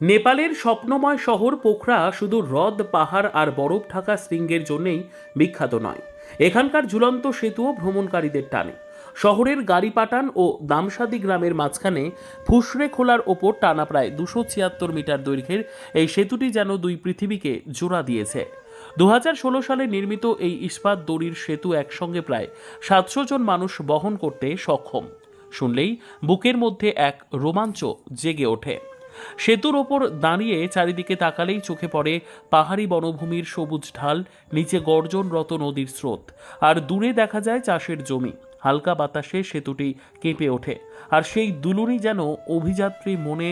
নেপালের স্বপ্নময় শহর পোখরা শুধু হ্রদ, পাহাড় আর বরফ ঢাকা শৃঙ্গের জন্যই বিখ্যাত নয়। এখানকার ঝুলন্ত সেতুও ভ্রমণকারীদের টানে। শহরের গাড়িপাটান ও দামসাদি গ্রামের মাঝখানে ফুসরে খোলার ওপর টানা প্রায় 276 মিটার দৈর্ঘ্যের এই সেতুটি যেন দুই পৃথিবীকে জোড়া দিয়েছে। 2016 সালে নির্মিত এই ইস্পাত দড়ির সেতু একসঙ্গে প্রায় 700 জন মানুষ বহন করতে সক্ষম। শুনলেই বুকের মধ্যে এক রোমাঞ্চ জেগে ওঠে। সেতুর ওপর দাঁড়িয়ে চারিদিকে তাকালেই চোখে পড়ে পাহাড়ি বনভূমির সবুজ ঢাল, নিচে গর্জনরত নদীর স্রোত, আর দূরে দেখা যায় চাষের জমি। হালকা বাতাসে সেতুটি কেঁপে ওঠে, আর সেই দুলুনি যেন অভিযাত্রী মনে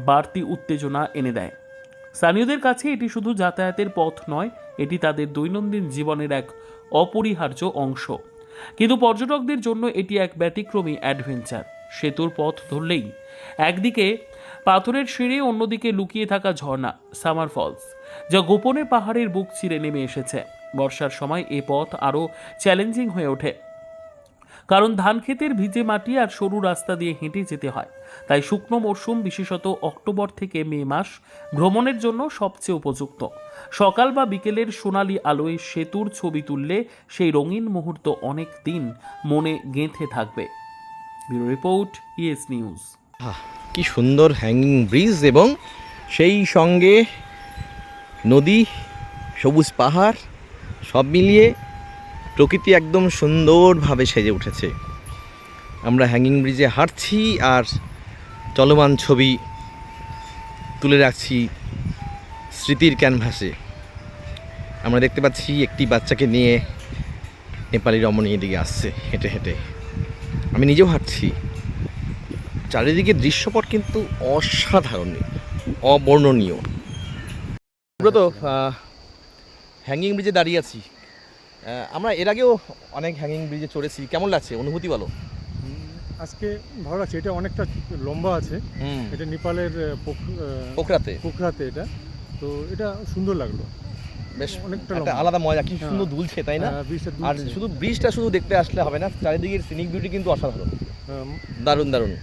বাড়তি উত্তেজনা এনে দেয়। স্থানীয়দের কাছে এটি শুধু যাতায়াতের পথ নয়, এটি তাদের দৈনন্দিন জীবনের এক অপরিহার্য অংশ। কিন্তু পর্যটকদের জন্য এটি এক ব্যতিক্রমী অ্যাডভেঞ্চার। সেতুর পথ ধরলেই একদিকে পাথরের সিঁড়ি, অন্যদিকে লুকিয়ে থাকা ঝর্ণা সামার ফলস, যা গোপনে পাহাড়ের বুক চিরে নেমে এসেছে। বর্ষার সময় এ পথ আরও চ্যালেঞ্জিং হয়ে ওঠে, কারণ ধান ক্ষেতের ভিজে মাটি আর সরু রাস্তা দিয়ে হেঁটে যেতে হয়। তাই শুকনো মরশুম, বিশেষত অক্টোবর থেকে মে মাস ভ্রমণের জন্য সবচেয়ে উপযুক্ত। সকাল বা বিকেলের সোনালি আলোয় সেতুর ছবি তুললে সেই রঙিন মুহূর্ত অনেক দিন মনে গেঁথে থাকবে। Bureau report, ES news. কি সুন্দর হ্যাঙ্গিং ব্রিজ, এবং সেই সঙ্গে নদী, সবুজ পাহাড়, সব মিলিয়ে প্রকৃতি একদম সুন্দরভাবে সেজে উঠেছে। আমরা হ্যাঙ্গিং ব্রিজে হাঁটছি আর চলমান ছবি তুলে রাখছি স্মৃতির ক্যানভাসে। আমরা দেখতে পাচ্ছি একটি বাচ্চাকে নিয়ে নেপালি রমণী এদিকে আসছে হেঁটে হেঁটে। আমি নিজেও হাঁটছি। চারিদিকে দৃশ্যপট কিন্তু অসাধারণ, অবর্ণনীয়। আমরা তো হ্যাঙ্গিং ব্রিজে দাঁড়িয়ে আছি। আমরা এর আগেও অনেক হ্যাঙ্গিং ব্রিজে চড়েছি। কেমন লাগছে, অনুভূতি বলো? আজকে ভালো লাগছে। এটা অনেকটা লম্বা আছে। এটা নেপালের পোখরাতে এটা, তো এটা সুন্দর লাগলো। বেশ অনেকটা আলাদা মজা, কি সুন্দর দুলছে, তাই না? আর শুধু ব্রিজটা শুধু দেখতে আসলে হবে না, চারিদিকের সিনিক বিউটি কিন্তু অসাধারণ, দারুণ দারুণ।